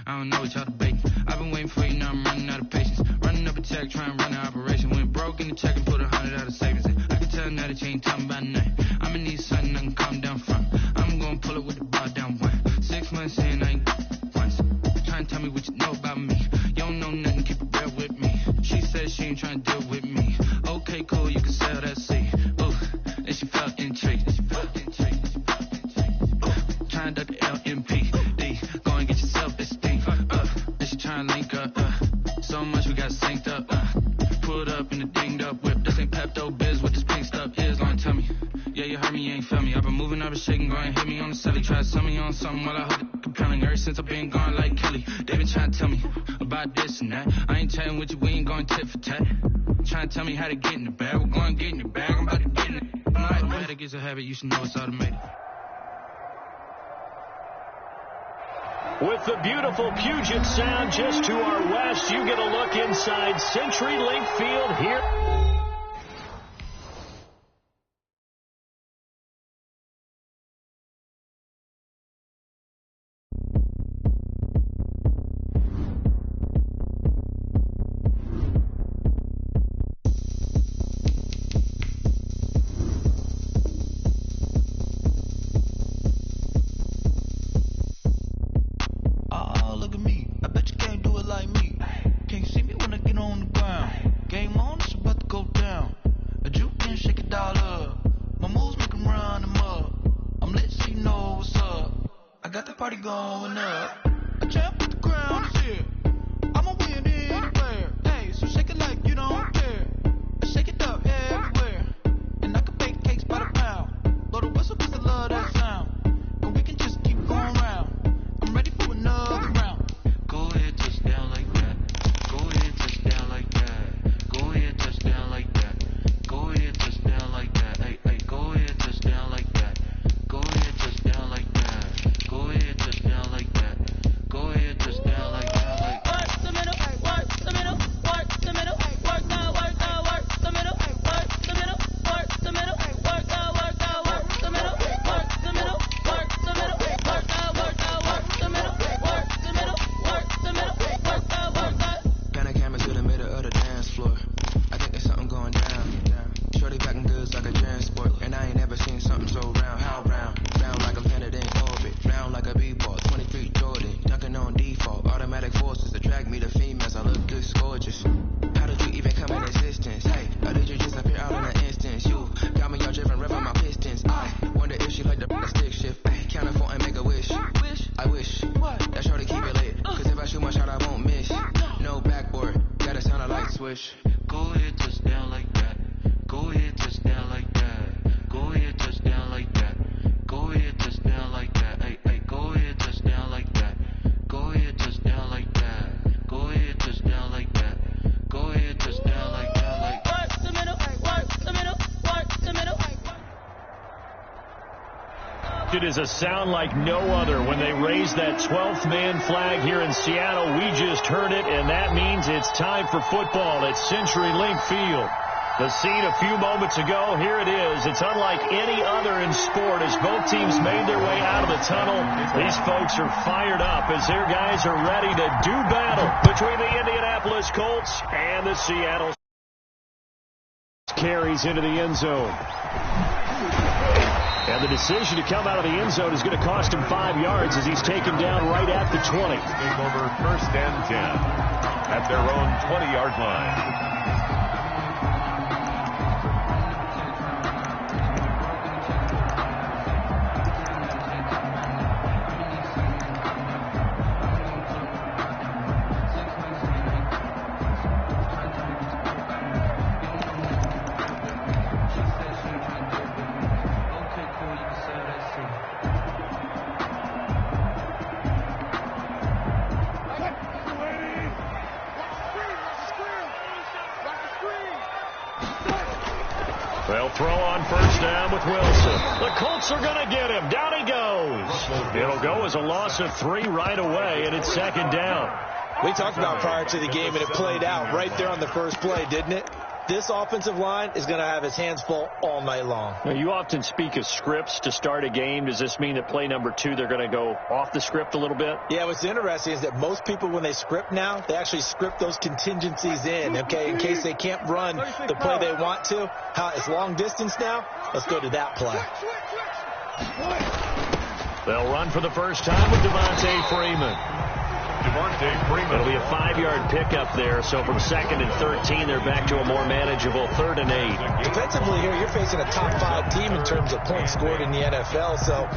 I don't know what y'all debating. I've been waiting for you, now I'm running out of patience. Running up a check, trying to run an operation. Went broke in the check and put 100 out of savings in. I can tell now that you ain't talking about nothing. I'ma need something I can calm down from. I'm gonna pull it with the bar down one. 6 months in, I ain't once. Trying to tell me what you know about me. You don't know nothing, keep it real with me. She said she ain't trying to deal with me. Okay, cool, you can sell that seed. Ooh, and she felt intrigued. Trying to duck the LMPD. Go and get your self-esteem up. And she trying to link up. So much we got synced up. Pulled up in the dinged up whip. This ain't Pepto-Biz, what this pink stuff is. Long tell me. Yeah, you heard me, you ain't felt me. I've been moving, I've been shaking, go and hit me on the celly. Try to sell me on something while I hold it compelling. Ever since I've been gone like Kelly. They been trying to tell me about this and that. I ain't chatting with you, we ain't going tit for tat. Trying to tell me how to get in the bag. We're going to get in the bag, I'm about to get in it. I'm automatic, it's a habit, you should know it's automated. With the beautiful Puget Sound just to our west, you get a look inside CenturyLink Field here. It is a sound like no other when they raise that 12th man flag here in Seattle. We just heard it, and that means it's time for football at CenturyLink Field. The scene a few moments ago, here it is. It's unlike any other in sport as both teams made their way out of the tunnel. These folks are fired up as their guys are ready to do battle between the Indianapolis Colts and the Seattle carries into the end zone. And the decision to come out of the end zone is going to cost him 5 yards as he's taken down right at the 20. Take over 1st and 10 at their own 20-yard line. They'll throw on 1st down with Wilson. The Colts are going to get him. Down he goes. It'll go as a loss of 3 right away, and it's 2nd down. We talked about prior to the game, and it played out right there on the first play, didn't it? this offensive line is going to have his hands full all night long. Now, you often speak of scripts to start a game. Does this mean that play number 2, they're going to go off the script a little bit? Yeah, what's interesting is that most people, when they script now, they actually script those contingencies in, okay, in case they can't run the play they want to. It's long distance now. Let's go to that play. They'll run for the first time with Devontae Freeman. It'll be a 5-yard pickup there, so from 2nd and 13, they're back to a more manageable 3rd and 8. Defensively here, you're facing a top 5 team in terms of points scored in the NFL, so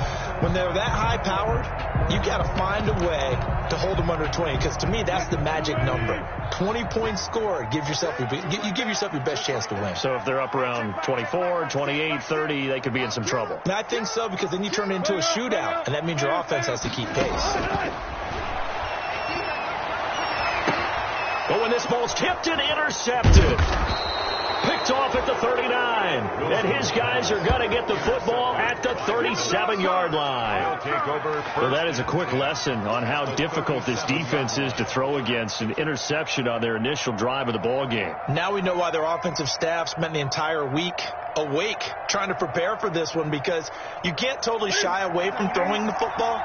when they're that high-powered, you got to find a way to hold them under 20, because to me, that's the magic number. 20 points scored, you give yourself your best chance to win. So if they're up around 24, 28, 30, they could be in some trouble. And I think so, because then you turn it into a shootout, and that means your offense has to keep pace. But when this ball's tipped and intercepted, picked off at the 39, and his guys are going to get the football at the 37-yard line. Well, that is a quick lesson on how difficult this defense is to throw against. An interception on their initial drive of the ball game. Now we know why their offensive staff spent the entire week awake trying to prepare for this one, because you can't totally shy away from throwing the football,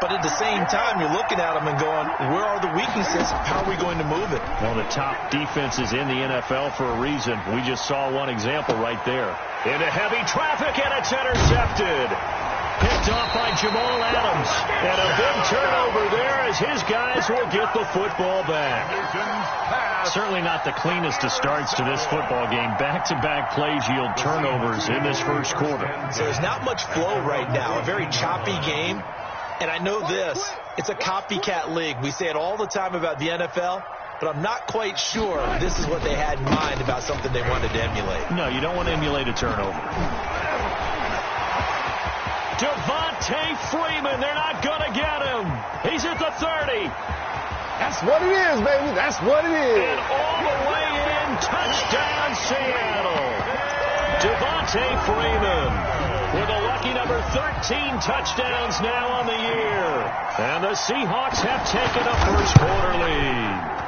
but at the same time you're looking at them and going, where are the weaknesses? How are we going to move it? Well, the top defenses in the NFL for a reason. We just saw one example right there. Into heavy traffic, and it's intercepted. Picked off by Jamal Adams. And a big turnover there as his guys will get the football back. Certainly not the cleanest of starts to this football game. Back-to-back plays yield turnovers in this first quarter. So there's not much flow right now. A very choppy game. And I know this. It's a copycat league. We say it all the time about the NFL. But I'm not quite sure this is what they had in mind about something they wanted to emulate. No, you don't want to emulate a turnover. Devontae Freeman, they're not going to get him. He's at the 30. That's what it is, baby. That's what it is. And all the way in, touchdown Seattle. Devontae Freeman with a lucky number 13 touchdowns now on the year. And the Seahawks have taken a first quarter lead.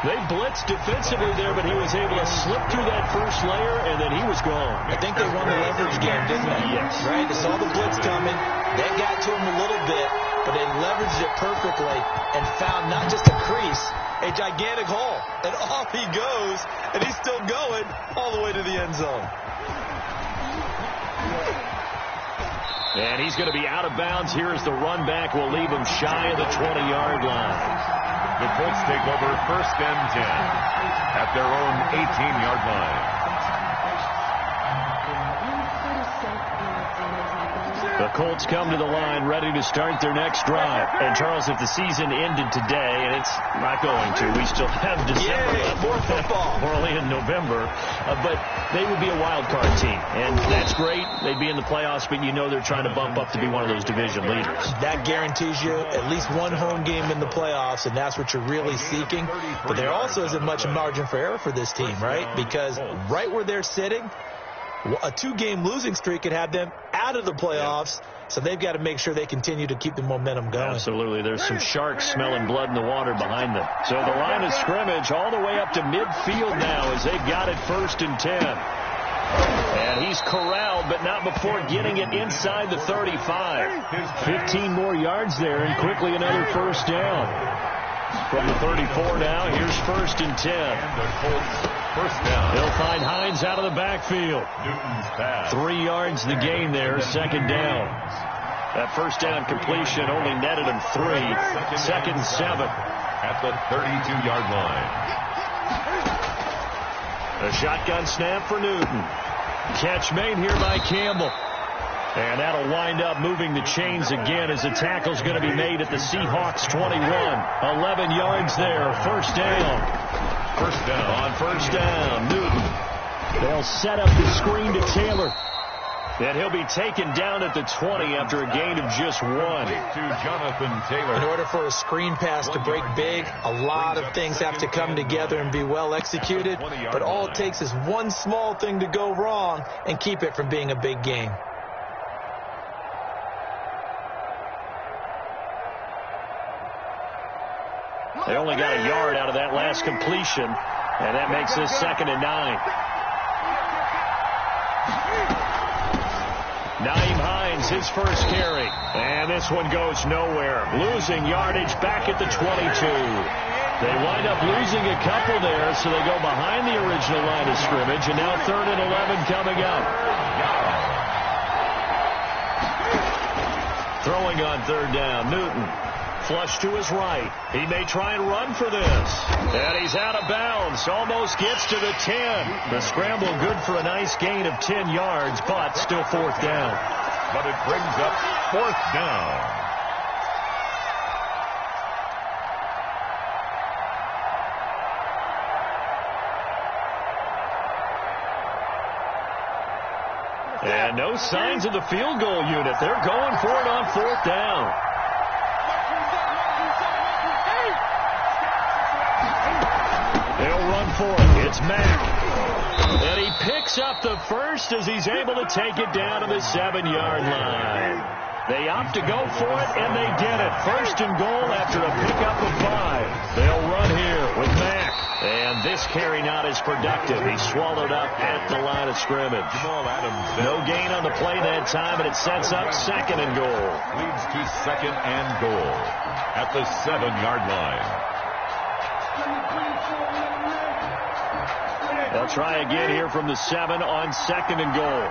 They blitzed defensively there, but he was able to slip through that first layer, and then he was gone. I think they won the leverage game, didn't they? Yes. Right? They saw the blitz coming. That got to him a little bit, but they leveraged it perfectly and found not just a crease, a gigantic hole. And off he goes, and he's still going all the way to the end zone. And he's going to be out of bounds here as the run back will leave him shy of the 20-yard line. The Colts take over 1st and 10 at their own 18-yard line. The Colts come to the line ready to start their next drive. And, Charles, if the season ended today, and it's not going to, we still have December. Yay, more football. We're only in November. But they would be a wild card team. And that's great. They'd be in the playoffs, but you know they're trying to bump up to be one of those division leaders. That guarantees you at least one home game in the playoffs, and that's what you're really seeking. But there also isn't much margin for error for this team, right? Because right where they're sitting, a 2-game losing streak could have them out of the playoffs, so they've got to make sure they continue to keep the momentum going. Absolutely. There's some sharks smelling blood in the water behind them. So the line of scrimmage all the way up to midfield now as they've got it 1st and 10. And he's corralled, but not before getting it inside the 35. 15 more yards there, and quickly another first down. From the 34 now, here's 1st and 10. And the Colts first down. They'll find Hines out of the backfield. Newton's pass. 3 yards the gain there, 2nd down. That first down completion only netted him 3. 2nd and 7. At the 32-yard line. A shotgun snap for Newton. Catch made here by Campbell. And that'll wind up moving the chains again as the tackle's going to be made at the Seahawks 21. 11 yards there. First down. First down. On first down, Newton. They'll set up the screen to Taylor. And he'll be taken down at the 20 after a gain of just 1. To Jonathan Taylor. In order for a screen pass to break big, a lot of things have to come together and be well executed. But all it takes is one small thing to go wrong and keep it from being a big gain. They only got a yard out of that last completion. And that makes this 2nd and 9. Naeem Hines, his first carry. And this one goes nowhere. Losing yardage back at the 22. They wind up losing a couple there, so they go behind the original line of scrimmage, and now 3rd and 11 coming up. Throwing on 3rd down, Newton. Flush to his right. He may try and run for this. And he's out of bounds. Almost gets to the 10. The scramble good for a nice gain of 10 yards, but still 4th down. But it brings up 4th down. And no signs of the field goal unit. They're going for it on 4th down. They'll run for it. It's Mack. And he picks up the first as he's able to take it down to the 7-yard line. They opt to go for it, and they get it. 1st and goal after a pickup of 5. They'll run here with Mack. And this carry not as productive. He's swallowed up at the line of scrimmage. No gain on the play that time, and it sets up 2nd and goal. Leads to 2nd and goal at the 7-yard line. They'll try again here from the 7 on 2nd and goal.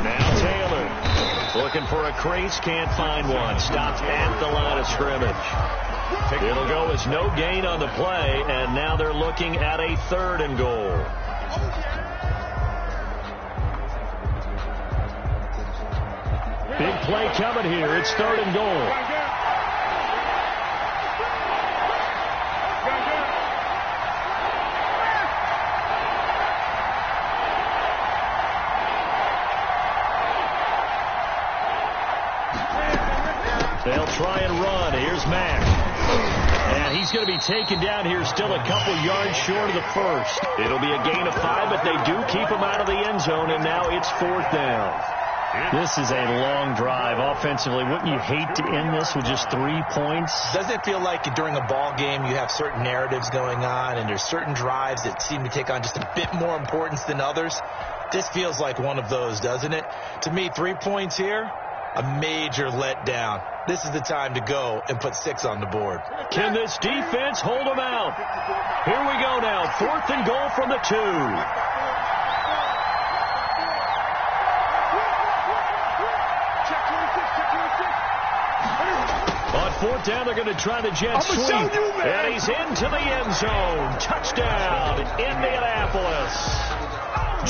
Now Taylor looking for a crease, can't find one. Stopped at the line of scrimmage. It'll go as no gain on the play, and now they're looking at a 3rd and goal. Big play coming here. It's 3rd and goal. They'll try and run. Here's Mack. And he's going to be taken down here still a couple yards short of the 1st. It'll be a gain of 5, but they do keep him out of the end zone, and now it's 4th down. This is a long drive offensively. Wouldn't you hate to end this with just 3 points? Doesn't it feel like during a ball game you have certain narratives going on, and there's certain drives that seem to take on just a bit more importance than others? This feels like one of those, doesn't it? To me, 3 points here, a major letdown. This is the time to go and put 6 on the board. Can this defense hold them out? Here we go now. 4th and goal from the 2. On 4th down, they're going to try the jet sweep. And he's into the end zone. Touchdown, Indianapolis.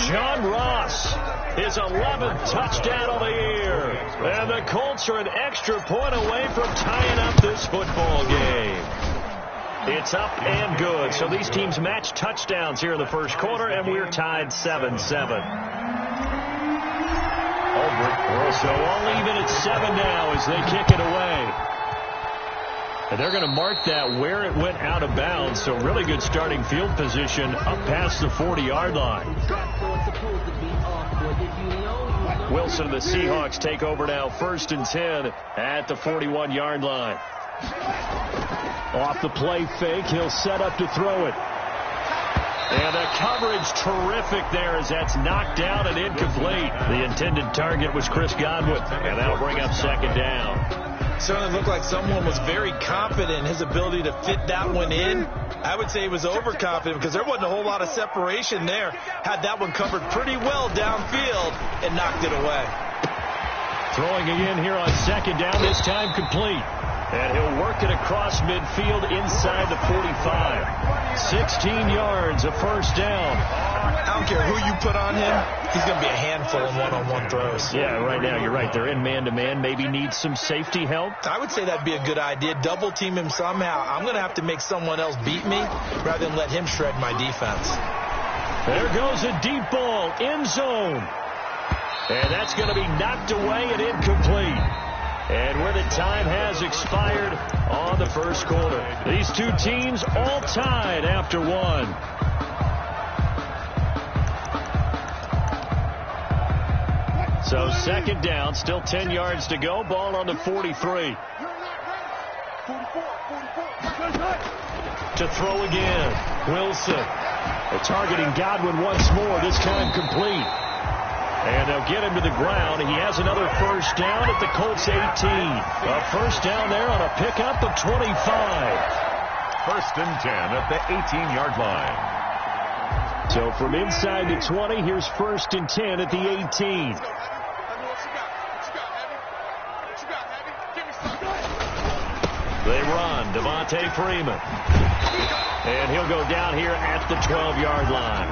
John Ross, his 11th touchdown of the year. And the Colts are an extra point away from tying up this football game. It's up and good. So these teams match touchdowns here in the 1st quarter, and we're tied 7-7. So all even at 7 now as they kick it away. And they're going to mark that where it went out of bounds. So really good starting field position up past the 40-yard line. Wilson and the Seahawks take over now, 1st and 10 at the 41-yard line. Off the play fake, he'll set up to throw it. And the coverage terrific there as that's knocked down and incomplete. The intended target was Chris Godwin, and that'll bring up 2nd down. Certainly looked like someone was very confident in his ability to fit that one in. I would say he was overconfident because there wasn't a whole lot of separation there. Had that one covered pretty well downfield and knocked it away. Throwing again here on 2nd down, this time complete. And he'll work it across midfield inside the 45. 16 yards, a 1st down. I don't care who you put on him. He's going to be a handful in one-on-one throws. Yeah, right now you're right. They're in man-to-man. Maybe needs some safety help. I would say that'd be a good idea. Double team him somehow. I'm going to have to make someone else beat me rather than let him shred my defense. There goes a deep ball, end zone. And that's going to be knocked away and incomplete. And where the time has expired on the 1st quarter. These two teams all tied after 1. So 2nd down, still 10 yards to go. Ball on the 43. To throw again. Wilson. They're targeting Godwin once more, this time complete. And they'll get him to the ground. He has another first down at the Colts 18. A first down there on a pickup of 25. First and 10 at the 18-yard line. So from inside the 20, here's first and 10 at the 18. They run. Devontae Freeman. And he'll go down here at the 12-yard line.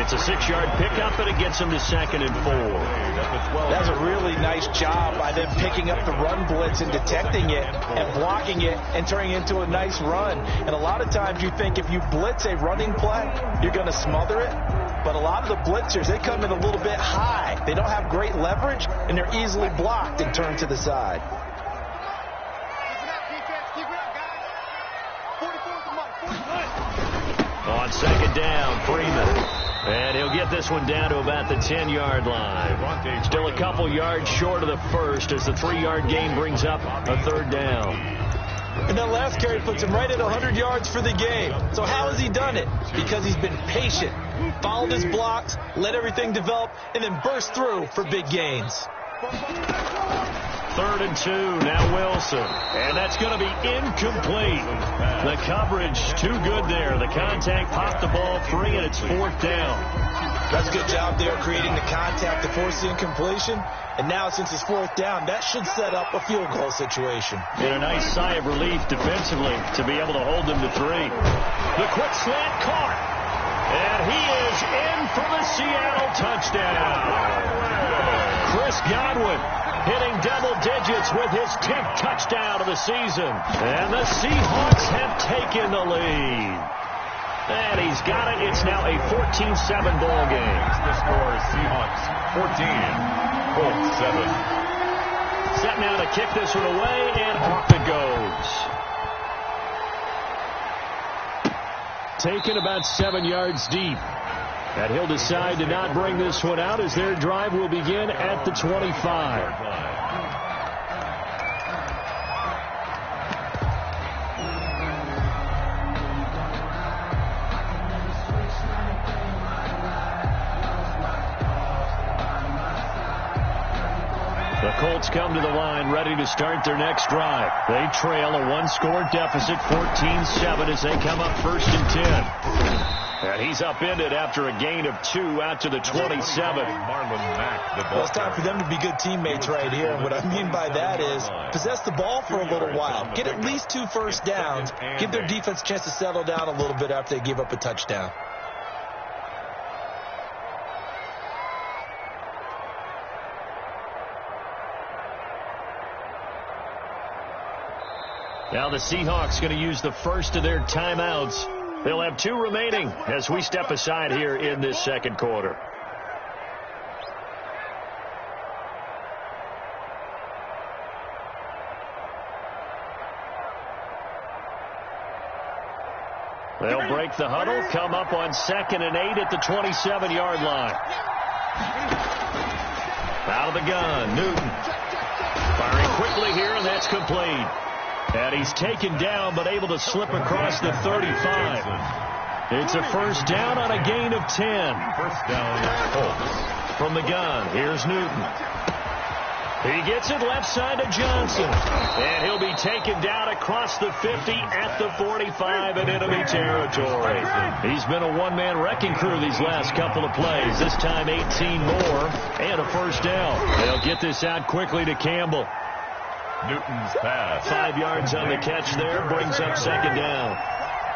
It's a 6-yard pickup, and it gets him to 2nd and 4. That's a really nice job by them picking up the run blitz and detecting it and blocking it and turning it into a nice run. And a lot of times you think if you blitz a running play, you're going to smother it. But a lot of the blitzers, they come in a little bit high. They don't have great leverage, and they're easily blocked and turned to the side. On 2nd down, Freeman. And he'll get this one down to about the 10-yard line. Still a couple yards short of the first as the 3-yard gain brings up a 3rd down. And that last carry puts him right at 100 yards for the game. So how has he done it? Because he's been patient, followed his blocks, let everything develop, and then burst through for big gains. 3rd and 2, now Wilson. And that's going to be incomplete. The coverage too good there. The contact popped the ball free, and it's 4th down. That's a good job there creating the contact to force the incompletion. And now since it's 4th down, that should set up a field goal situation. And a nice sigh of relief defensively to be able to hold them to 3. The quick slant caught. And he is in for the Seattle touchdown. Chris Godwin hitting double digits with his 10th touchdown of the season. And the Seahawks have taken the lead. And he's got it. It's now a 14-7 ball game. The score is Seahawks 14, Colts 7. Set now to kick this one away, and off it goes. Taken about 7 yards deep. And he'll decide to not bring this one out as their drive will begin at the 25. The Colts come to the line ready to start their next drive. They trail a 1-score deficit, 14-7 as they come up 1st and 10. And he's upended after a gain of 2 out to the 27. Well, it's time for them to be good teammates right here. And what I mean by that is possess the ball for a little while. Get at least 2 first downs. Give their defense a chance to settle down a little bit after they give up a touchdown. Now the Seahawks going to use the first of their timeouts. They'll have 2 remaining as we step aside here in this 2nd quarter. They'll break the huddle, come up on 2nd and 8 at the 27-yard line. Out of the gun, Newton. Firing quickly here, and that's complete. And he's taken down, but able to slip across the 35. It's a first down on a gain of 10. First down, Colts. From the gun, here's Newton. He gets it left side to Johnson. And he'll be taken down across the 50 at the 45 in enemy territory. He's been a one-man wrecking crew these last couple of plays. This time 18 more and a first down. They'll get this out quickly to Campbell. Newton's pass. 5 yards on the catch there, brings up 2nd down.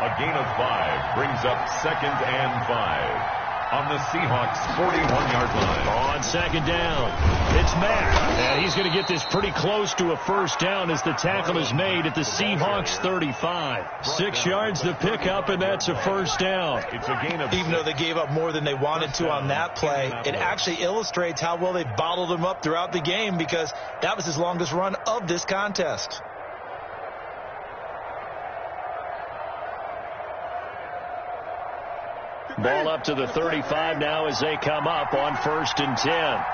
A gain of 5 brings up 2nd and 5 on the Seahawks 41-yard line. On 2nd down, it's Mack, and he's going to get this pretty close to a first down as the tackle is made at the Seahawks 35. 6 yards to pick up, and that's a first down. It's a gain of Even though they gave up more than they wanted to on that play, it actually illustrates how well they bottled him up throughout the game because that was his longest run of this contest. Ball up to the 35 now as they come up on 1st and 10.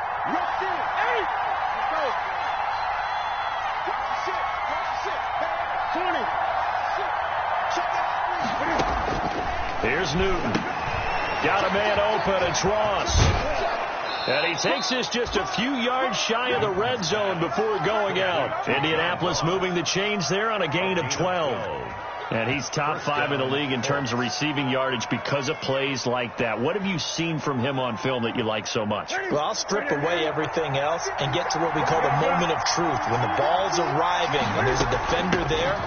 Here's Newton. Got a man open. It's Ross. And he takes this just a few yards shy of the red zone before going out. Indianapolis moving the chains there on a gain of 12. And he's top 5 in the league in terms of receiving yardage because of plays like that. What have you seen from him on film that you like so much? Well, I'll strip away everything else and get to what we call the moment of truth. When the ball's arriving and there's a defender there,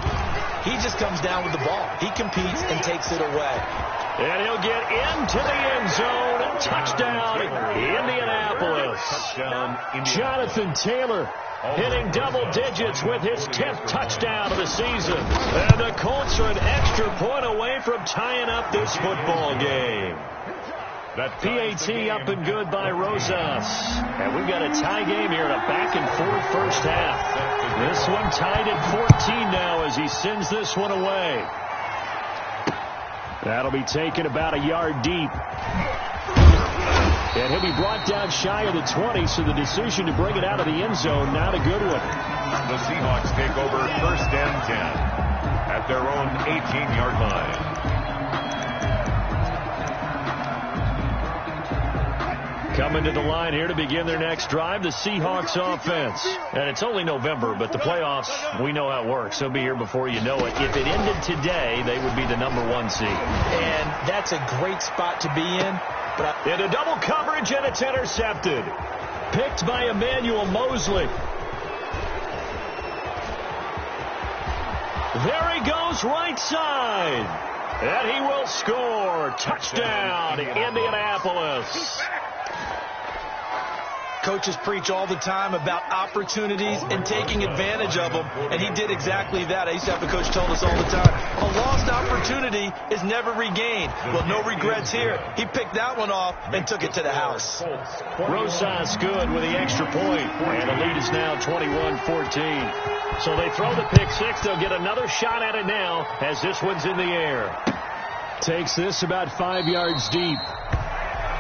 he just comes down with the ball. He competes and takes it away. And he'll get into the end zone. Touchdown, Indianapolis. Jonathan Taylor hitting double digits with his 10th touchdown of the season. And the Colts are an extra point away from tying up this football game. PAT up and good by Rosas. And we've got a tie game here in a back-and-forth first half. This one tied at 14 now as he sends this one away. That'll be taken about a yard deep. And he'll be brought down shy of the 20, so the decision to bring it out of the end zone, not a good one. The Seahawks take over 1st and 10 at their own 18-yard line. Coming to the line here to begin their next drive, the Seahawks offense. And it's only November, but the playoffs, we know how it works. They'll be here before you know it. If it ended today, they would be the #1 seed. And that's a great spot to be in. Into double coverage, and it's intercepted. Picked by Emmanuel Mosley. There he goes, right side. And he will score. Touchdown, Indianapolis. Coaches preach all the time about opportunities and taking advantage of them, and he did exactly that. I used to have a coach tell us all the time, a lost opportunity is never regained. Well, no regrets here. He picked that one off and took it to the house. Rosas good with the extra point, and the lead is now 21-14. So they throw the pick six. They'll get another shot at it now as this one's in the air. Takes this about 5 yards deep.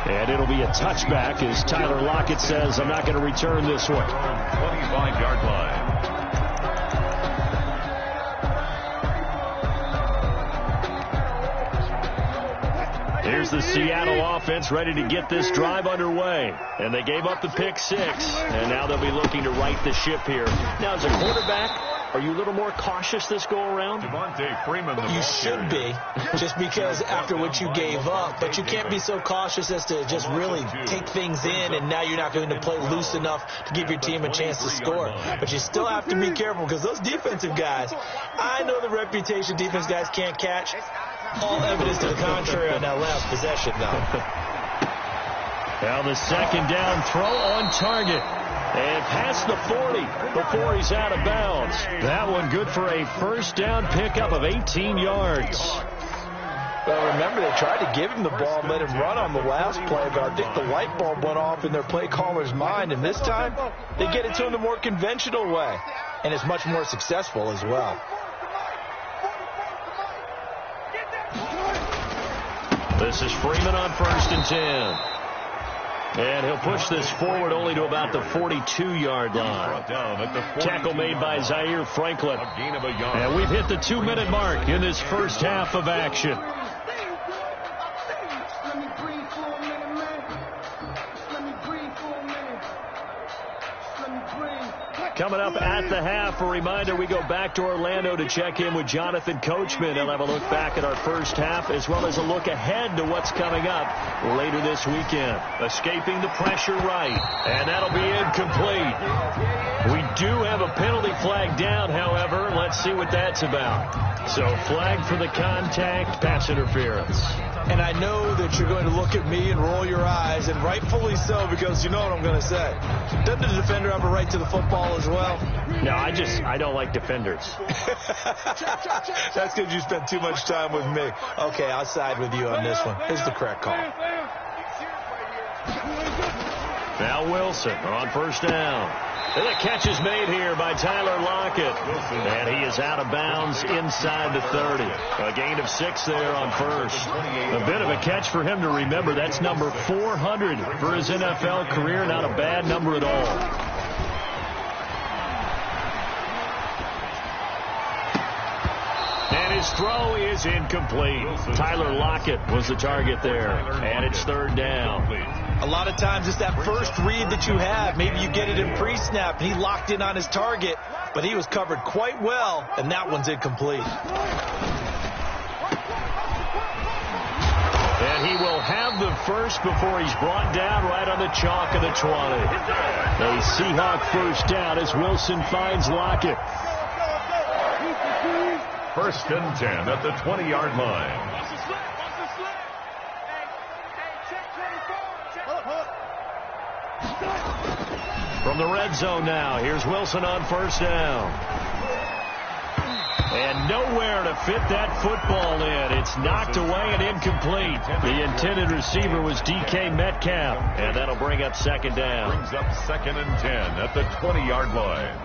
And it'll be a touchback as Tyler Lockett says, I'm not going to return this one. 25-yard line. Here's the Seattle offense ready to get this drive underway. And they gave up the pick six. And now they'll be looking to right the ship here. Now, as a quarterback, are you a little more cautious this go-around? You should be, just because after what you gave up. But you can't be so cautious as to just really take things in, and now you're not going to play loose enough to give your team a chance to score. But you still have to be careful because those defensive guys, I know the reputation defense guys can't catch. All evidence to the contrary on that last possession, though. Now the second down throw on target. And past the 40 before he's out of bounds. That one good for a first down pickup of 18 yards. Well, remember, they tried to give him the ball and let him run on the last play, but I think the light bulb went off in their play caller's mind, and this time they get it to him the more conventional way, and it's much more successful as well. This is Freeman on 1st and 10. And he'll push this forward only to about the 42-yard line. Tackle made by Zaire Franklin. And we've hit the 2-minute mark in this first half of action. Coming up at the half, a reminder, we go back to Orlando to check in with Jonathan Coachman. He'll have a look back at our first half as well as a look ahead to what's coming up later this weekend. Escaping the pressure right, and that'll be incomplete. We do have a penalty flag down, however. Let's see what that's about. So flag for the contact, pass interference. And I know that you're going to look at me and roll your eyes, and rightfully so, because you know what I'm going to say. Doesn't the defender have a right to the football as well? No, I don't like defenders. That's because you spent too much time with me. Okay, I'll side with you on this one. Here's the correct call. Now Wilson on first down. And the catch is made here by Tyler Lockett. And he is out of bounds inside the 30. A gain of 6 there on first. A bit of a catch for him to remember. That's number 400 for his NFL career. Not a bad number at all. And His throw is incomplete. Tyler Lockett was the target there, and it's third down. A lot of times it's that first read that you have. Maybe you get it in pre-snap, and he locked in on his target, but he was covered quite well, and that one's incomplete. And he will have the first before he's brought down right on the chalk of the 20. A Seahawk first down as Wilson finds Lockett. First and 10 at the 20-yard line. From the red zone now, here's Wilson on first down. And nowhere to fit that football in. It's knocked away and incomplete. The intended receiver was DK Metcalf, and that'll bring up second down. Brings up second and 10 at the 20-yard line.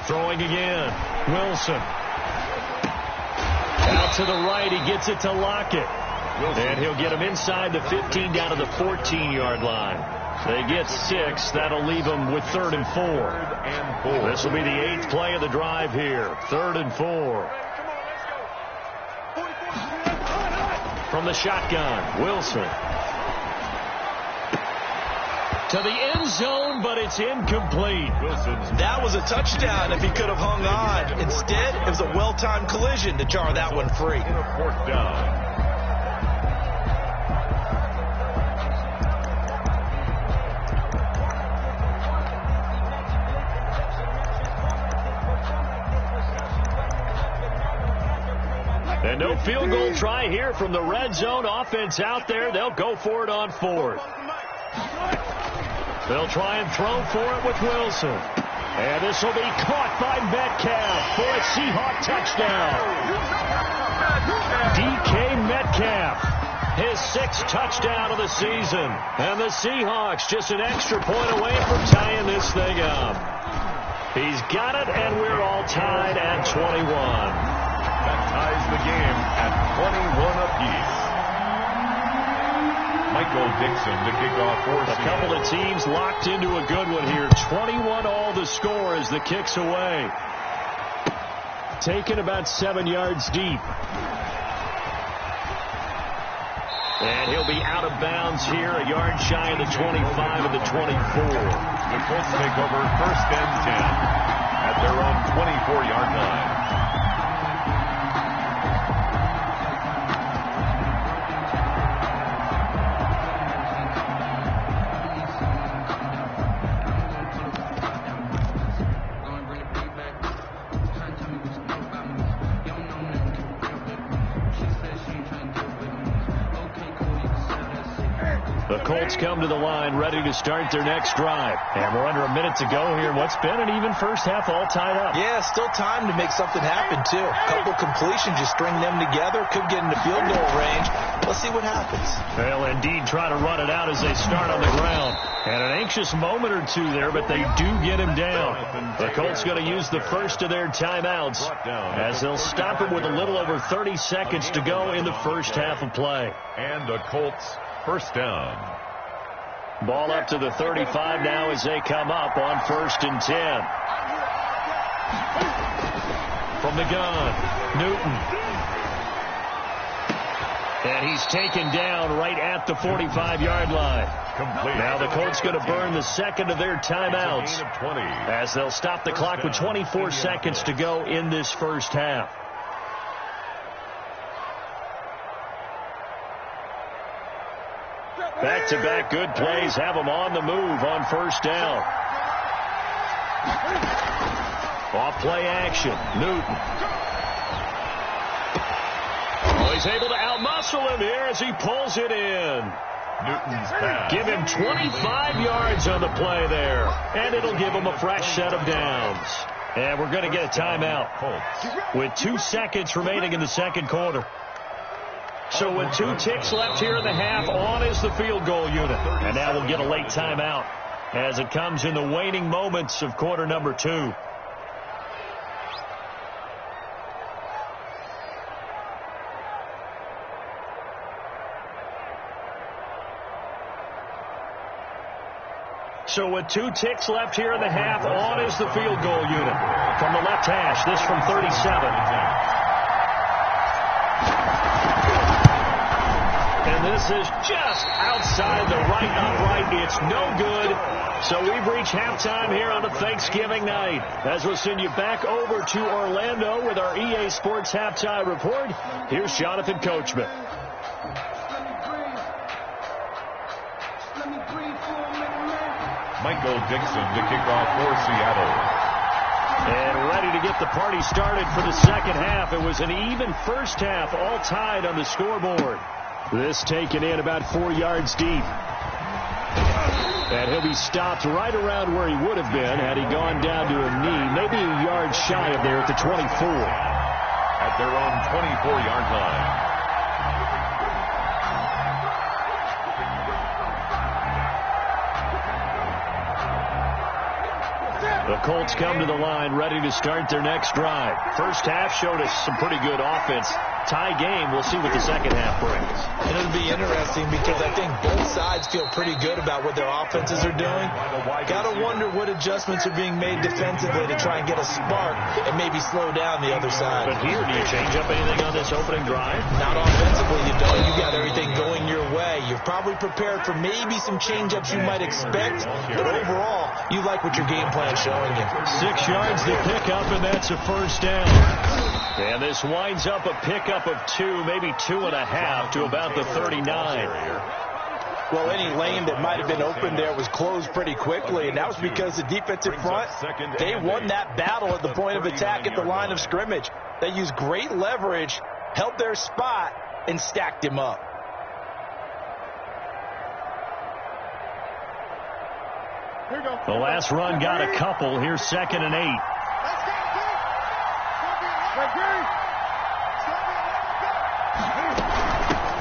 Throwing again. Wilson. Out to the right. He gets it to Lockett. And he'll get him inside the 15 down to the 14-yard line. They get 6. That'll leave them with 3rd and 4. This will be the 8th play of the drive here. 3rd and 4. From the shotgun, Wilson. To the end zone, but it's incomplete. That was a touchdown if he could have hung on. Instead, it was a well-timed collision to jar that one free. Fourth down. And no field goal try here from the red zone. Offense out there. They'll go for it on 4th. They'll try and throw for it with Wilson. And this will be caught by Metcalf for a Seahawk touchdown. DK Metcalf, his 6th touchdown of the season. And the Seahawks just an extra point away from tying this thing up. He's got it, and we're all tied at 21. That ties the game at 21 apiece. Michael Dixon to kick off for A couple of teams locked into a good one here. 21 all the score as the kick's away. Taken about 7 yards deep. And he'll be out of bounds here, a yard shy of the 25 and the 24. The Colts take over first and 10 at their own 24-yard line. The Colts come to the line ready to start their next drive. And we're under a minute to go here. What's been an even first half all tied up. Yeah, still time to make something happen, too. A couple completions, just string them together. Could get into field goal range. Let's see what happens. They'll indeed try to run it out as they start on the ground. And an anxious moment or two there, but they do get him down. The Colts going to use the first of their timeouts as they'll stop it with a little over 30 seconds to go in the first half of play. And the Colts first down. Ball up to the 35 now as they come up on first and 10. From the gun, Newton. And he's taken down right at the 45-yard line. Complete. Now the Colts going to burn the second of their timeouts as they'll stop the clock with 24 seconds to go in this first half. Back-to-back good plays have them on the move on first down. Off play action, Newton. Oh, he's able to outmuscle him here as he pulls it in. Newton's pass. Give him 25 yards on the play there, and it'll give him a fresh set of downs. And we're going to get a timeout with 2 seconds remaining in the second quarter. So with 2 ticks left here in the half, on is the field goal unit. And now we'll get a late timeout as it comes in the waning moments of quarter number 2. So with 2 ticks left here in the half, on is the field goal unit. From the left hash, this from 37. And this is just outside the right upright. It's no good. So we've reached halftime here on a Thanksgiving night. As we'll send you back over to Orlando with our EA Sports Halftime Report, here's Jonathan Coachman. Michael Dixon to kick off for Seattle. And ready to get the party started for the second half. It was an even first half, all tied on the scoreboard. This taken in about 4 yards deep. And he'll be stopped right around where he would have been had he gone down to a knee, maybe a yard shy of there at the 24. At their own 24-yard line. The Colts come to the line ready to start their next drive. First half showed us some pretty good offense. Tie game. We'll see what the second half brings. And it'll be interesting because I think both sides feel pretty good about what their offenses are doing. Got to wonder what adjustments are being made defensively to try and get a spark and maybe slow down the other side. But here, do you change up anything on this opening drive? Not offensively, you don't. You got everything going your way. You're probably prepared for maybe some change-ups you might expect, but overall, you like what your game plan is showing you. 6 yards to pick up, and that's a first down. And this winds up a pickup of 2, maybe 2.5 to about the 39. Well, any lane that might have been open there was closed pretty quickly, and that was because the defensive front, they won that battle at the point of attack at the line of scrimmage. They used great leverage, held their spot, and stacked him up. The last run got a couple. Here's 2nd and 8.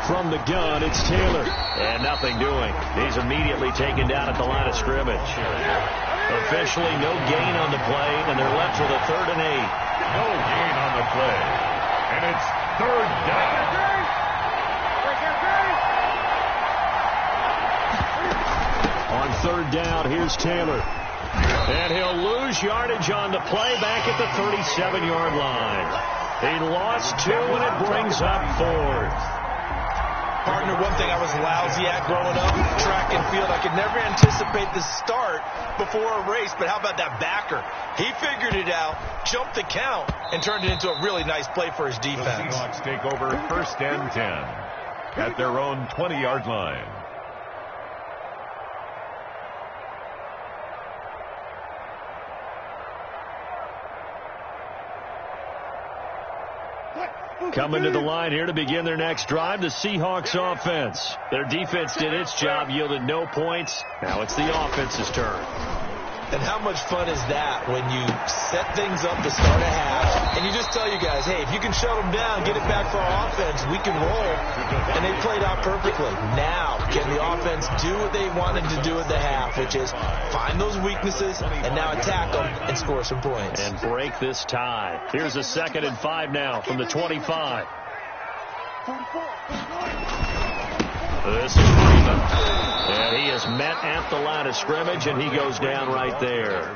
From the gun, it's Taylor. And nothing doing. He's immediately taken down at the line of scrimmage. Officially no gain on the play, and they're left with a 3rd and 8. No gain on the play. And it's 3rd down. On 3rd down, here's Taylor. And he'll lose yardage on the play back at the 37-yard line. He lost 2, and it brings up 4th. Partner, one thing I was lousy at growing up, track and field, I could never anticipate the start before a race, but how about that backer? He figured it out, jumped the count, and turned it into a really nice play for his defense. The Seahawks take over 1st and 10 at their own 20-yard line. Coming to the line here to begin their next drive, the Seahawks offense. Their defense did its job, yielded no points. Now it's the offense's turn. And how much fun is that when you set things up to start a half, and you just tell you guys, hey, if you can shut them down, get it back for our offense, we can roll. And they played out perfectly. Now, can the offense do what they wanted to do at the half, which is find those weaknesses and now attack them and score some points. And break this tie. Here's a 2nd and 5 now from the 25. This is Freeman. And he is met at the line of scrimmage, and he goes down right there.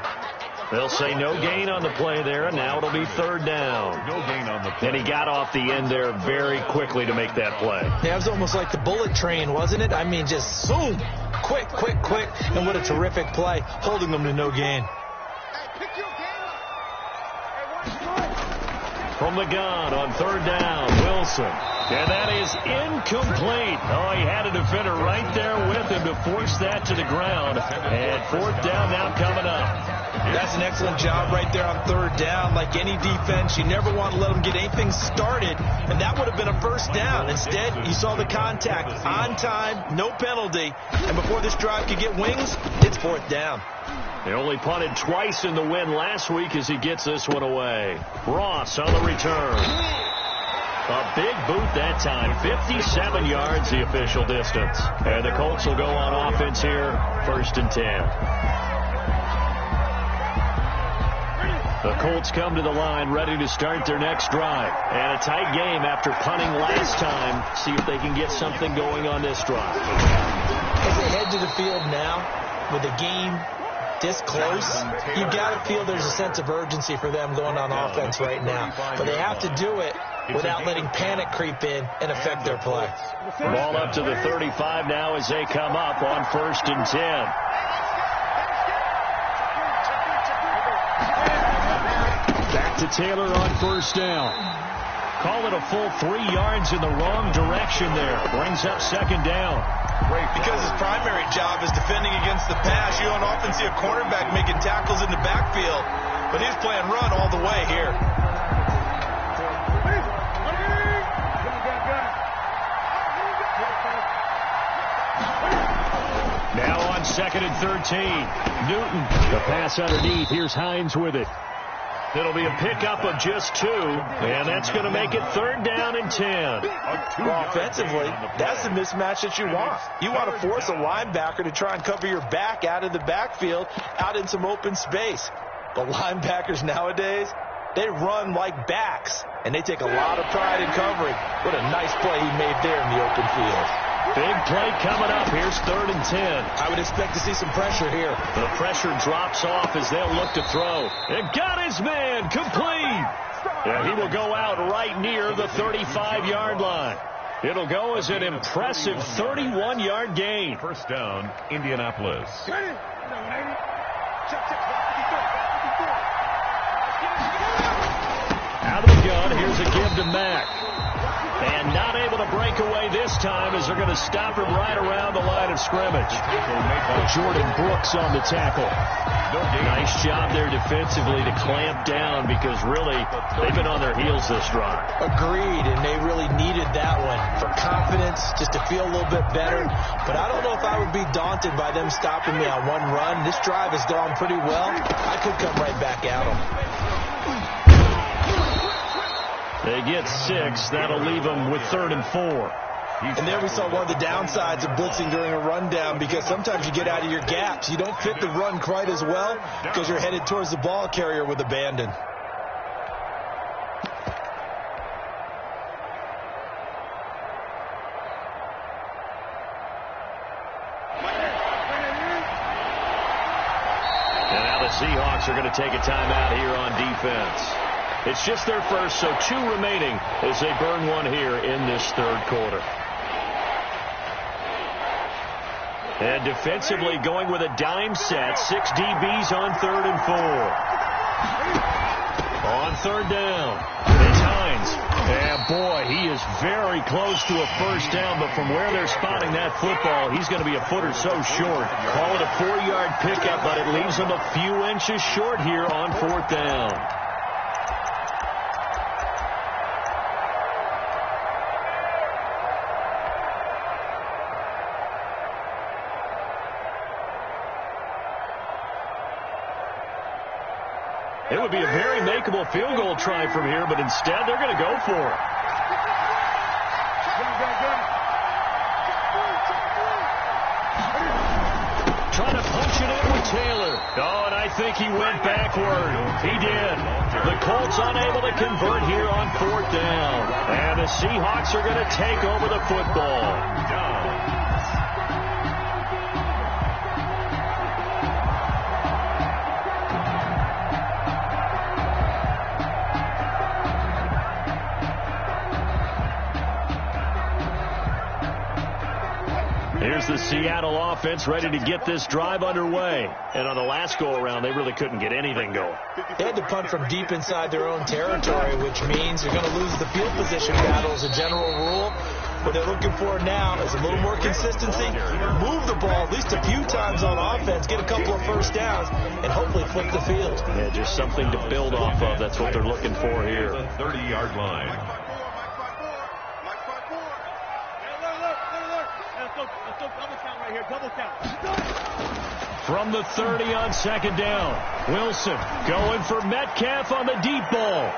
They'll say no gain on the play there, and now it'll be 3rd down. No gain on the play. And he got off the end there very quickly to make that play. Yeah, it was almost like the bullet train, wasn't it? I mean, just zoom, quick, quick, quick. And what a terrific play, holding them to no gain. From the gun on 3rd down, Wilson. And that is incomplete. Oh, he had a defender right there with him to force that to the ground. And 4th down now coming up. That's an excellent job right there on 3rd down. Like any defense, you never want to let them get anything started, and that would have been a 1st down. Instead, you saw the contact on time, no penalty, and before this drive could get wings, it's 4th down. They only punted twice in the win last week as he gets this one away. Ross on the return. A big boot that time, 57 yards the official distance. And the Colts will go on offense here, 1st and 10. The Colts come to the line ready to start their next drive. And a tight game after punting last time. See if they can get something going on this drive. As they head to the field now, with a game this close, you got to feel there's a sense of urgency for them going on offense right now. But they have to do it without letting panic creep in and affect their play. Ball up to the 35 now as they come up on 1st and 10. Back to Taylor on 1st down. Call it a full 3 yards in the wrong direction there. Brings up 2nd down. Because his primary job is defending against the pass. You don't often see a cornerback making tackles in the backfield, but he's playing run all the way here. Now on 2nd and 13. Newton, the pass underneath. Here's Hines with it. It'll be a pickup of just 2, and that's going to make it 3rd down and 10. Well, offensively, that's the mismatch that you want. You want to force a linebacker to try and cover your back out of the backfield, out in some open space. But linebackers nowadays, they run like backs, and they take a lot of pride in covering. What a nice play he made there in the open field. Big play coming up. Here's 3rd and 10. I would expect to see some pressure here. The pressure drops off as they'll look to throw. And got his man complete. And he will go out right near the 35-yard line. It'll go as an impressive 31-yard gain. 1st down, Indianapolis. Out of the gun, here's a give to Mack. And not able to break away this time as they're going to stop him right around the line of scrimmage. Jordan Brooks on the tackle. Nice job there defensively to clamp down because really they've been on their heels this drive. Agreed, and they really needed that one for confidence, just to feel a little bit better. But I don't know if I would be daunted by them stopping me on one run. This drive has gone pretty well. I could come right back at them. They get 6. That'll leave them with 3rd and 4. And there we saw one of the downsides of blitzing during a rundown, because sometimes you get out of your gaps. You don't fit the run quite as well because you're headed towards the ball carrier with abandon. And now the Seahawks are going to take a timeout here on defense. It's just their first, so 2 remaining as they burn one here in this 3rd quarter. And defensively going with a dime set, 6 DBs on 3rd and 4. On 3rd down, it's Hines. And boy, he is very close to a 1st down, but from where they're spotting that football, he's going to be a foot or so short. Call it a 4-yard pickup, but it leaves him a few inches short here on 4th down. It would be a very makeable field goal try from here, but instead they're going to go for it. Trying to punch it in with Taylor. Oh, and I think he went backward. He did. The Colts unable to convert here on 4th down. And the Seahawks are going to take over the football. Here's the Seattle offense ready to get this drive underway. And on the last go-around, they really couldn't get anything going. They had to punt from deep inside their own territory, which means they're going to lose the field position battle as a general rule. What they're looking for now is a little more consistency, move the ball at least a few times on offense, get a couple of 1st downs, and hopefully flip the field. Yeah, just something to build off of. That's what they're looking for here. The 30-yard line. From the 30 on 2nd down, Wilson going for Metcalf on the deep ball.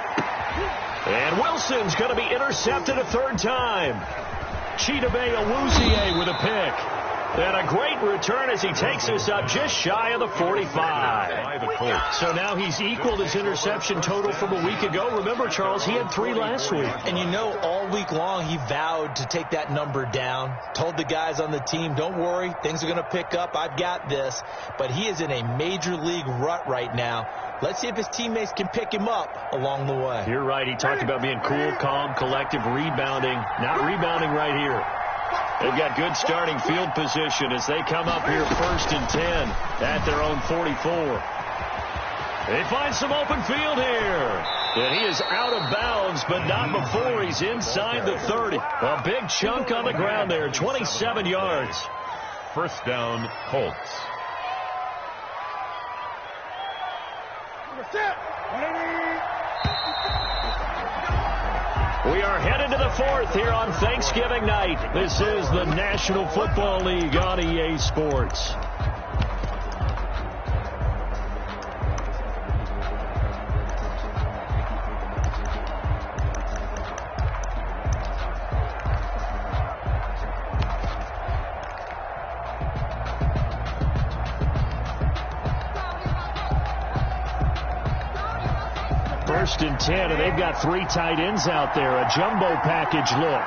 And Wilson's going to be intercepted a 3rd time. Chidobe Awuzie with a pick. And a great return as he takes us up just shy of the 45. So now he's equaled his interception total from a week ago. Remember, Charles, he had 3 last week. And you know, all week long he vowed to take that number down. Told the guys on the team, don't worry, things are going to pick up. I've got this. But he is in a major league rut right now. Let's see if his teammates can pick him up along the way. You're right. He talked about being cool, calm, collective, rebounding. Not rebounding right here. They've got good starting field position as they come up here 1st and 10 at their own 44. They find some open field here. And he is out of bounds, but not before he's inside the 30. A big chunk on the ground there, 27 yards. First down, Colts. We are headed to the 4th here on Thanksgiving night. This is the National Football League on EA Sports. First and 10, and they've got 3 tight ends out there. A jumbo package look.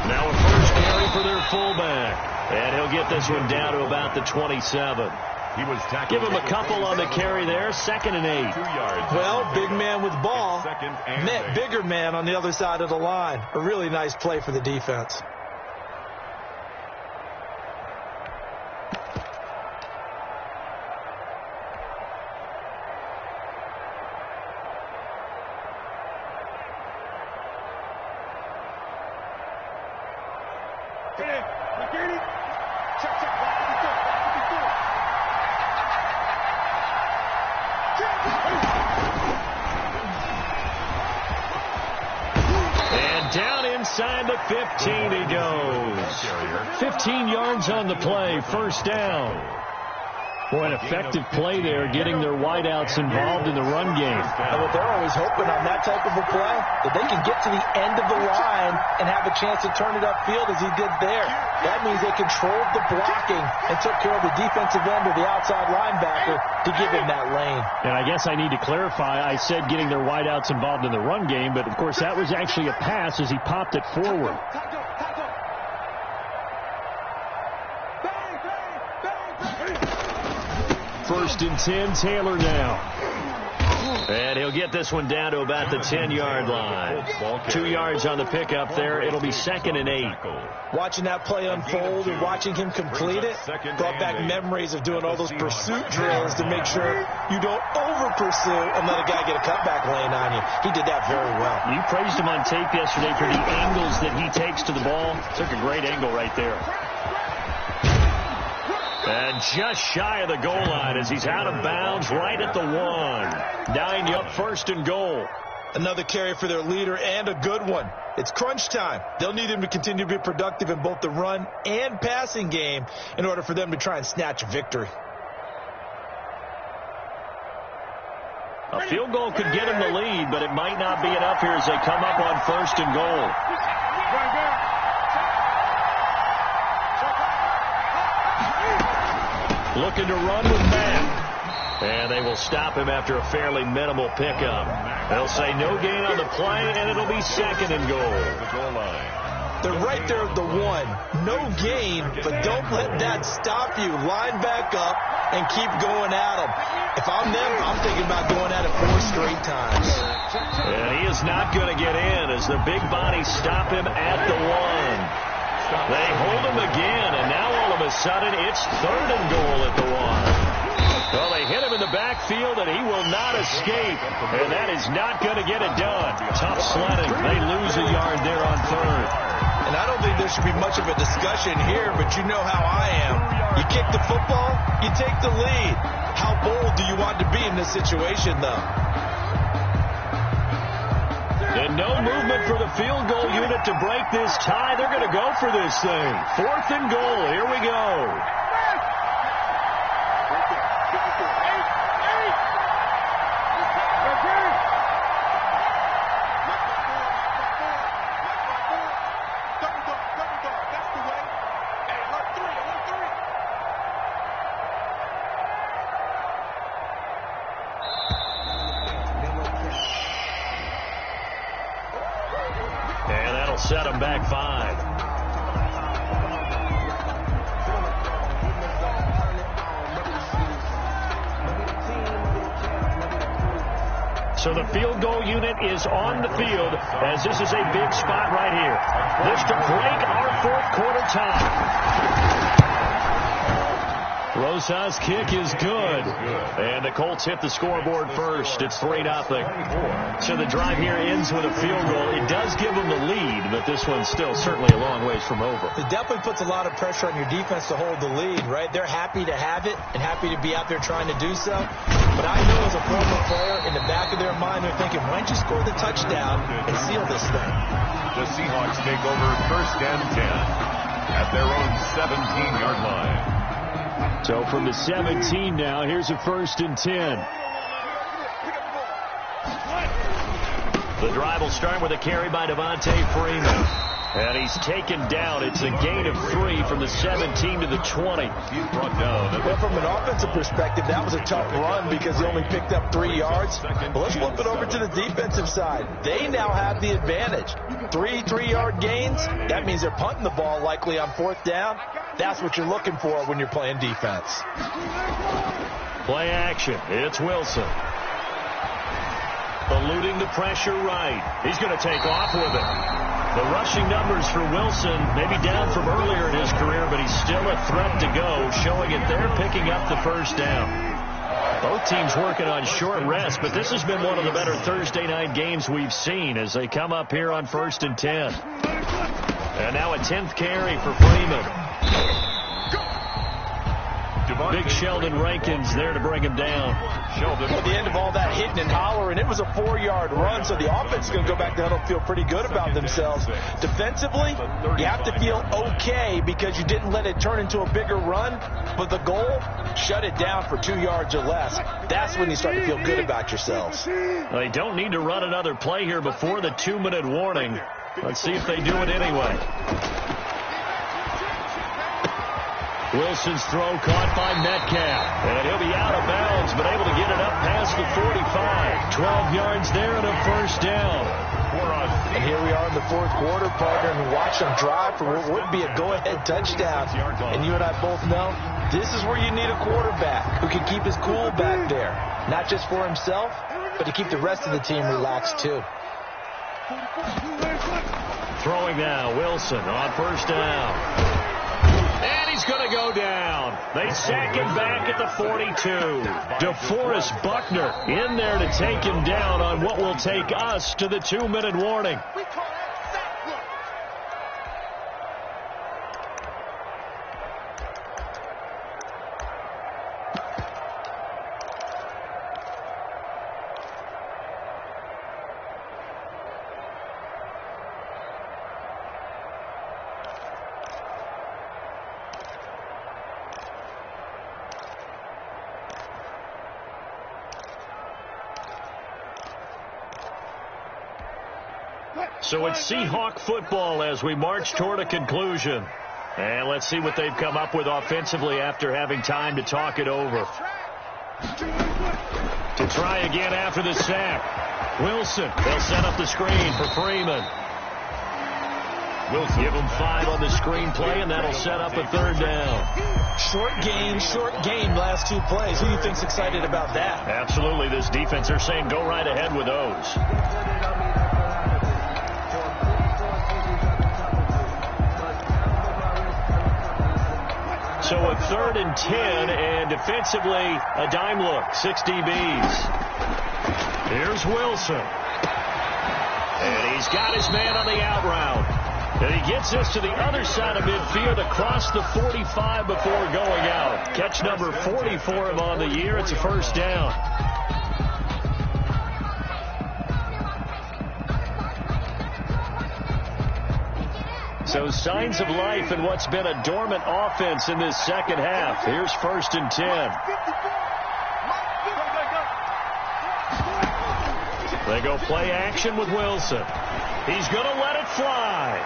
Now a first carry for their fullback. And he'll get this one down to about the 27. He was Give him a couple on the carry there. 2nd and 8. 2 yards. Well, big man with ball. Second and Met 8. bigger man on the other side of the line. A really nice play for the defense. And down inside the 15 he goes. 15 yards on the play, first down. Boy, an effective play there, getting their wideouts involved in the run game. Well, they're always hoping on that type of a play that they can get to the end of the line and have a chance to turn it upfield as he did there. That means they controlled the blocking and took care of the defensive end or the outside linebacker to give him that lane. And I guess I need to clarify, I said getting their wideouts involved in the run game, but of course that was actually a pass as he popped it forward. First and 10, Taylor now. And he'll get this one down to about the 10-yard line. 2 yards on the pickup there. It'll be 2nd and 8. Watching that play unfold and watching him complete it brought back memories of doing all those pursuit drills to make sure you don't over-pursue and let a guy get a cutback lane on you. He did that very well. You praised him on tape yesterday for the angles that he takes to the ball. Took a great angle right there. And just shy of the goal line as he's out of bounds right at the 1. 9 yards, 1st and goal. Another carry for their leader and a good one. It's crunch time. They'll need him to continue to be productive in both the run and passing game in order for them to try and snatch a victory. A field goal could get him the lead, but it might not be enough here as they come up on 1st and goal. Looking to run with Matt. And they will stop him after a fairly minimal pickup. They'll say no gain on the play, and it'll be 2nd and goal. They're right there at the 1. No gain, but don't let that stop you. Line back up and keep going at them. If I'm them, I'm thinking about going at it 4 straight times. And he is not going to get in as the big bodies stop him at the 1. They hold him again, and now all of a sudden it's 3rd and goal at the 1. Well, they hit him in the backfield, and he will not escape, and that is not going to get it done. Tough sledding. They lose a yard there on 3rd. And I don't think there should be much of a discussion here, but you know how I am. You kick the football, you take the lead. How bold do you want to be in this situation, though? And no movement for the field goal unit to break this tie. They're going to go for this thing. 4th and goal. Here we go. them back 5. So the field goal unit is on the field as this is a big spot right here. This could break our fourth quarter tie. Rosas' kick is good. And the Colts hit the scoreboard first. It's 3-0. So the drive here ends with a field goal. It does give them the lead, but this one's still certainly a long ways from over. It definitely puts a lot of pressure on your defense to hold the lead, right? They're happy to have it and happy to be out there trying to do so. But I know as a former player, in the back of their mind, they're thinking, why don't you score the touchdown and seal this thing? The Seahawks take over 1st and 10 at their own 17-yard line. So from the 17 now, here's a 1st and 10. The drive will start with a carry by Devontae Freeman. And he's taken down. It's a gain of 3 from the 17 to the 20. He's brought down. Well, from an offensive perspective, that was a tough run because he only picked up 3 yards. But let's flip it over to the defensive side. They now have the advantage. 3 3-yard gains. That means they're punting the ball likely on 4th down. That's what you're looking for when you're playing defense. Play action. It's Wilson. Eluding the pressure right. He's going to take off with it. The rushing numbers for Wilson maybe down from earlier in his career, but he's still a threat to go, showing it they're picking up the 1st down. Both teams working on short rest, but this has been one of the better Thursday night games we've seen as they come up here on 1st and 10. And now a 10th carry for Freeman. Big Sheldon Rankins there to bring him down. Sheldon. At the end of all that hitting and hollering, it was a 4-yard run, so the offense is going to go back to huddle and feel pretty good about themselves. Defensively, you have to feel okay because you didn't let it turn into a bigger run, but the goal, shut it down for 2 yards or less. That's when you start to feel good about yourselves. Well, they don't need to run another play here before the 2-minute warning. Let's see if they do it anyway. Wilson's throw caught by Metcalf. And he'll be out of bounds, but able to get it up past the 45. 12 yards there and a 1st down. And here we are in the 4th quarter, partner, and watch them drive for what would be a go-ahead touchdown. And you and I both know this is where you need a quarterback who can keep his cool back there. Not just for himself, but to keep the rest of the team relaxed, too. Throwing now, Wilson on 1st down. And he's going to go down. They sack him back at the 42. DeForest Buckner in there to take him down on what will take us to the 2-minute warning. So it's Seahawk football as we march toward a conclusion. And let's see what they've come up with offensively after having time to talk it over. To try again after the sack. Wilson, they'll set up the screen for Freeman. Wilson give him 5 on the screen play, and that'll set up a 3rd down. Short game, last 2 plays. Who do you think's excited about that? Absolutely. This defense, they're saying go right ahead with those. So a 3rd and 10, and defensively, a dime look, 6 DBs. Here's Wilson. And he's got his man on the out route. And he gets us to the other side of midfield across the 45 before going out. Catch number 40 for him on the year. It's a 1st down. So signs of life in what's been a dormant offense in this second half. Here's 1st and 10. They go play action with Wilson. He's going to let it fly.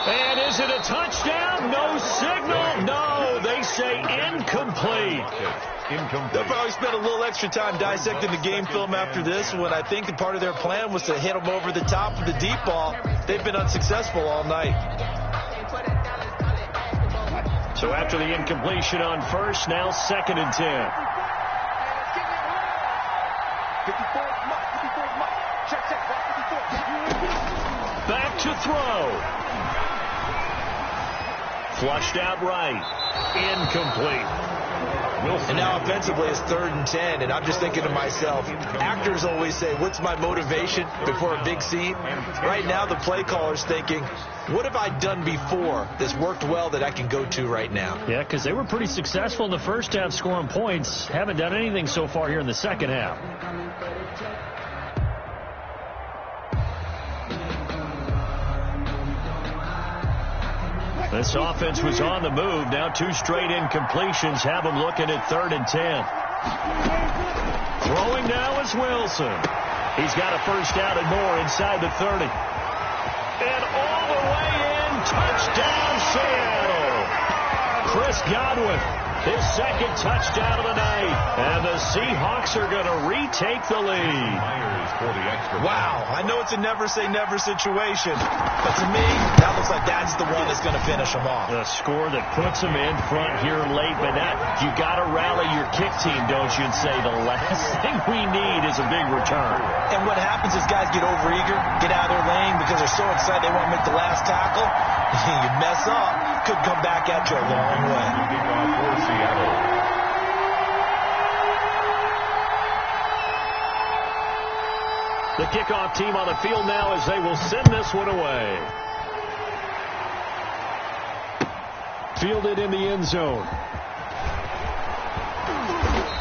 And is it a touchdown? No signal. No, they say incomplete. incomplete. They'll probably spend a little extra time dissecting the game film after this when I think part of their plan was to hit them over the top with the deep ball. They've been unsuccessful all night. So after the incompletion on first, now 2nd and 10. Back to throw. Flushed out right. Incomplete. And now offensively it's 3rd and 10, and I'm just thinking to myself, actors always say, what's my motivation before a big scene? Right now the play caller's thinking, what have I done before that's worked well that I can go to right now? Yeah, because they were pretty successful in the first half scoring points. Haven't done anything so far here in the second half. This offense was on the move. Now 2 straight incompletions have them looking at 3rd and 10. Throwing now is Wilson. He's got a first down and more inside the 30. And all the way in, touchdown Seattle. Chris Godwin, his 2nd touchdown of the night. And the Seahawks are going to retake the lead. Wow, I know it's a never-say-never situation, but to me, that looks like that's the one that's going to finish them off. The score that puts them in front here late, but you got to rally your kick team, don't you, and say the last thing we need is a big return. And what happens is guys get overeager, get out of their lane because they're so excited they want to make the last tackle. You mess up, could come back at you a long way. For Seattle. The kickoff team on the field now as they will send this one away. Fielded in the end zone.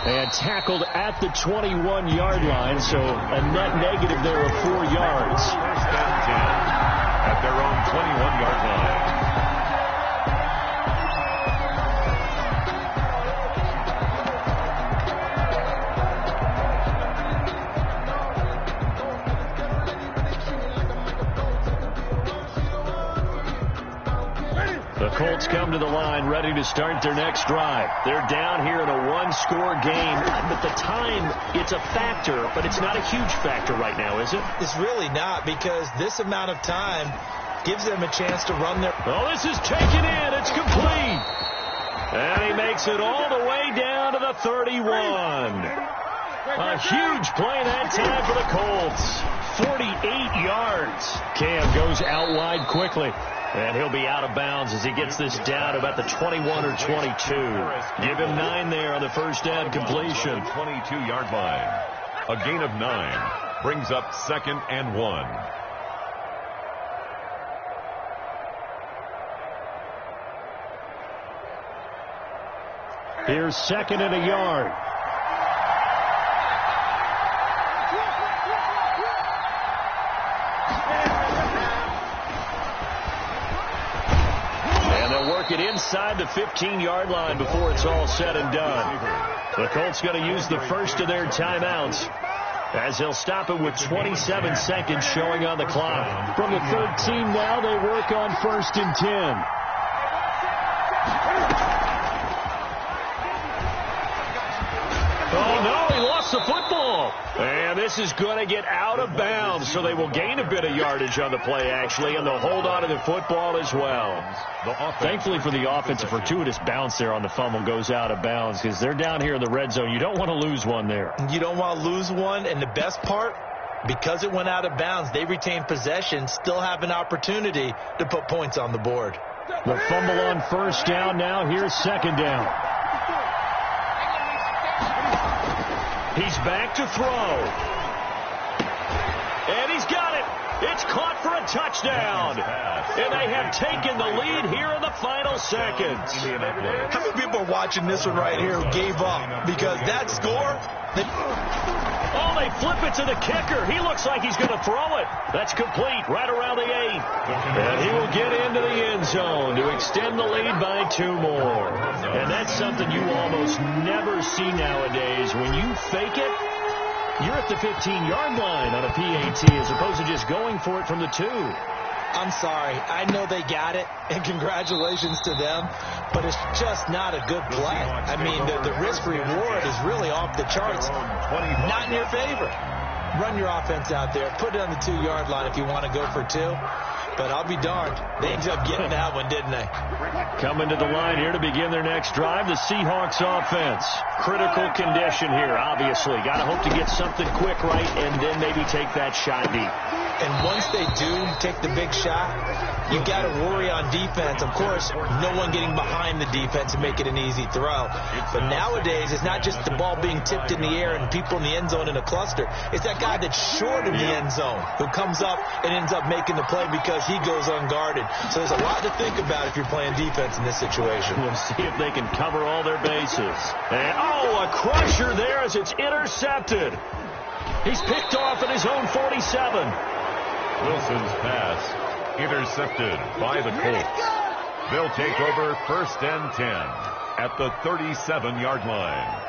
And tackled at the 21-yard line, so a net negative there of 4 yards. First and 10 at their own 21-yard line. The Colts come to the line ready to start their next drive. They're down here in a 1-score game, but the time, it's a factor, but it's not a huge factor right now, is it? It's really not, because this amount of time gives them a chance to run their... Oh, this is taken in. It's complete. And he makes it all the way down to the 31. A huge play that time for the Colts. 48 yards. Cam goes out wide quickly. And he'll be out of bounds as he gets this down about the 21 or 22. Give him 9 there on the first down completion. 22-yard line. A gain of 9 brings up 2nd and 1. Here's 2nd and a yard. Work it inside the 15-yard line before it's all said and done. The Colts going to use the first of their timeouts as they'll stop it with 27 seconds showing on the clock. From the 13 now, they work on 1st and 10. Oh, no, he lost the football. And this is going to get out of bounds, so they will gain a bit of yardage on the play, actually, and they'll hold on to the football as well. Thankfully for the offense, a fortuitous bounce there on the fumble goes out of bounds because they're down here in the red zone. You don't want to lose one there. You don't want to lose one, and the best part, because it went out of bounds, they retain possession, still have an opportunity to put points on the board. The fumble on first down now. Here's 2nd down. He's back to throw. And he's got it. It's caught for a touchdown. And they have taken the lead here in the final seconds. How many people are watching this one right here who gave up? Because that score... they flip it to the kicker. He looks like he's going to throw it. That's complete right around the 8. And he will get into the end zone to extend the lead by 2 more. And that's something you almost never see nowadays. When you fake it, you're at the 15-yard line on a PAT as opposed to just going for it from the 2. I'm sorry. I know they got it, and congratulations to them, but it's just not a good play. I mean, the risk-reward is really off the charts. Not in your favor. Run your offense out there. Put it on the 2-yard line if you want to go for 2. But I'll be darned. They ended up getting that one, didn't they? Coming to the line here to begin their next drive, the Seahawks offense. Critical condition here, obviously. Got to hope to get something quick right and then maybe take that shot deep. And once they do take the big shot, you got to worry on defense. Of course, no one getting behind the defense and make it an easy throw. But nowadays, it's not just the ball being tipped in the air and people in the end zone in a cluster. It's that guy that's short in the end zone who comes up and ends up making the play because he goes unguarded. So there's a lot to think about if you're playing defense in this situation. We'll see if they can cover all their bases. And, a crusher there as it's intercepted. He's picked off at his own 47. Wilson's pass intercepted by the Colts. They'll take over 1st and 10 at the 37-yard line.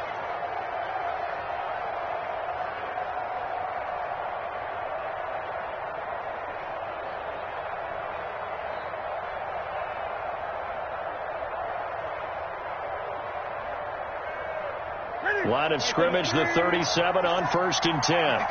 Line of scrimmage, the 37 on 1st and 10.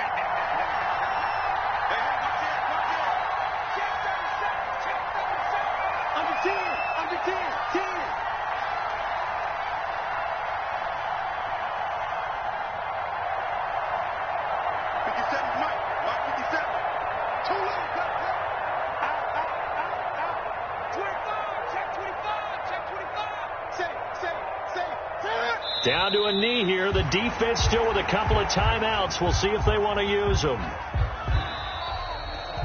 Down to a knee here. The defense still with a couple of timeouts. We'll see if they want to use them.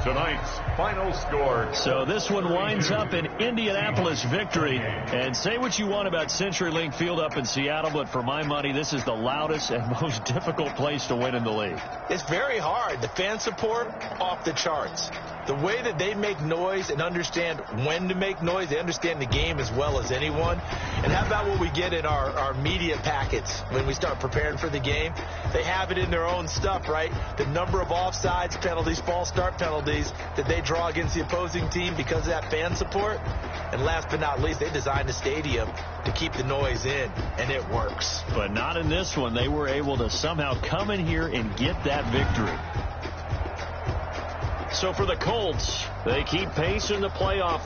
Tonight's final score. So this one winds up an Indianapolis victory. And say what you want about CenturyLink Field up in Seattle, but for my money, this is the loudest and most difficult place to win in the league. It's very hard. The fan support, off the charts. The way that they make noise and understand when to make noise, they understand the game as well as anyone. And how about what we get in our media packets when we start preparing for the game? They have it in their own stuff, right? The number of offsides penalties, false start penalties that they draw against the opposing team because of that fan support. And last but not least, they designed the stadium to keep the noise in, and it works. But not in this one. They were able to somehow come in here and get that victory. So for the Colts, they keep pace in the playoff.